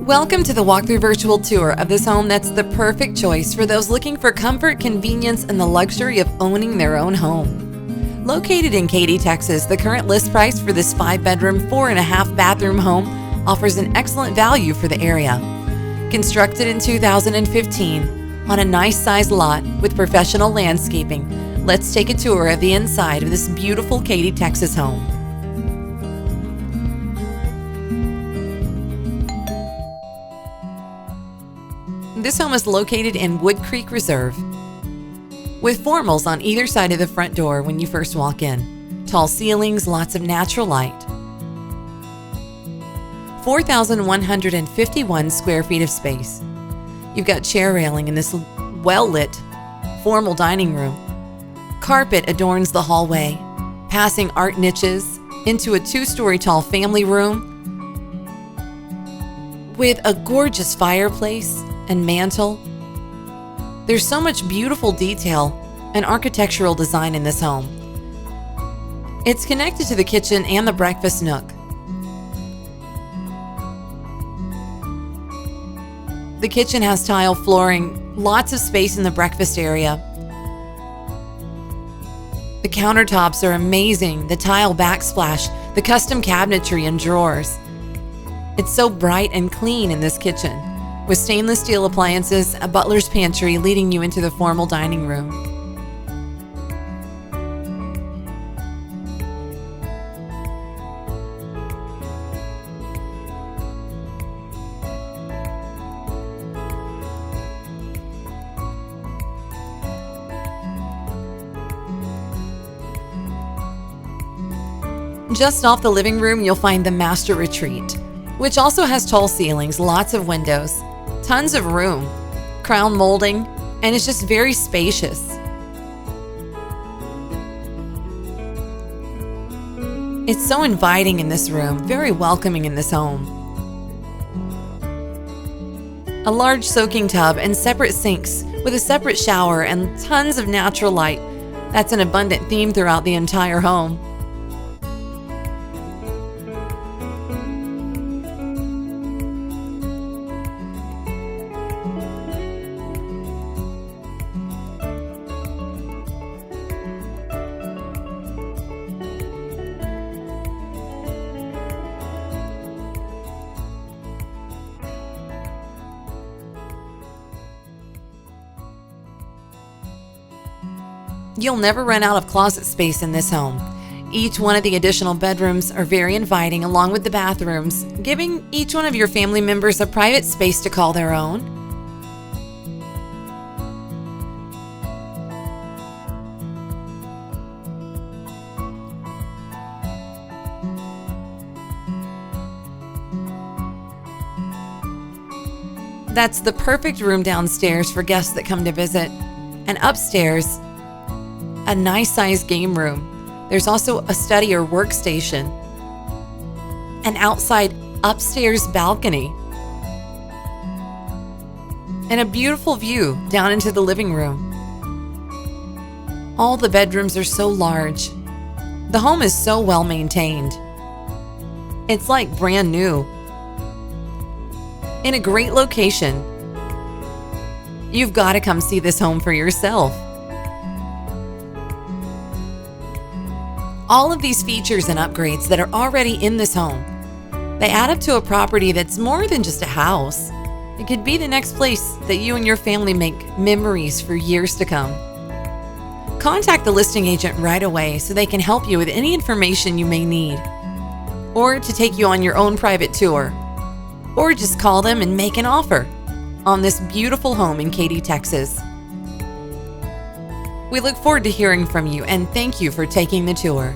Welcome to the walkthrough virtual tour of this home that's the perfect choice for those looking for comfort, convenience, and the luxury of owning their own home. Located in Katy, Texas, the current list price for this 5-bedroom, 4.5-bathroom home offers an excellent value for the area. Constructed in 2015 on a nice-sized lot with professional landscaping, let's take a tour of the inside of this beautiful Katy, Texas home. This home is located in Wood Creek Reserve, with formals on either side of the front door when you first walk in. Tall ceilings, lots of natural light. 4,151 square feet of space. You've got chair railing in this well-lit, formal dining room. Carpet adorns the hallway, passing art niches into a 2-story tall family room with a gorgeous fireplace and mantle. There's so much beautiful detail and architectural design in this home. It's connected to the kitchen and the breakfast nook. The kitchen has tile flooring, lots of space in the breakfast area. The countertops are amazing, the tile backsplash, the custom cabinetry and drawers. It's so bright and clean in this kitchen, with stainless steel appliances, a butler's pantry leading you into the formal dining room. Just off the living room, you'll find the master retreat, which also has tall ceilings, lots of windows, tons of room, crown molding, and it's just very spacious. It's so inviting in this room, very welcoming in this home. A large soaking tub and separate sinks with a separate shower and tons of natural light. That's an abundant theme throughout the entire home. You'll never run out of closet space in this home. Each one of the additional bedrooms are very inviting, along with the bathrooms, giving each one of your family members a private space to call their own. That's the perfect room downstairs for guests that come to visit. And upstairs, a nice-sized game room. There's also a study or workstation, an outside upstairs balcony, and a beautiful view down into the living room. All the bedrooms are so large. The home is so well maintained. It's like brand new. In a great location. You've got to come see this home for yourself. All of these features and upgrades that are already in this home, they add up to a property that's more than just a house. It could be the next place that you and your family make memories for years to come. Contact the listing agent right away so they can help you with any information you may need, or to take you on your own private tour, or just call them and make an offer on this beautiful home in Katy, Texas. We look forward to hearing from you, and thank you for taking the tour.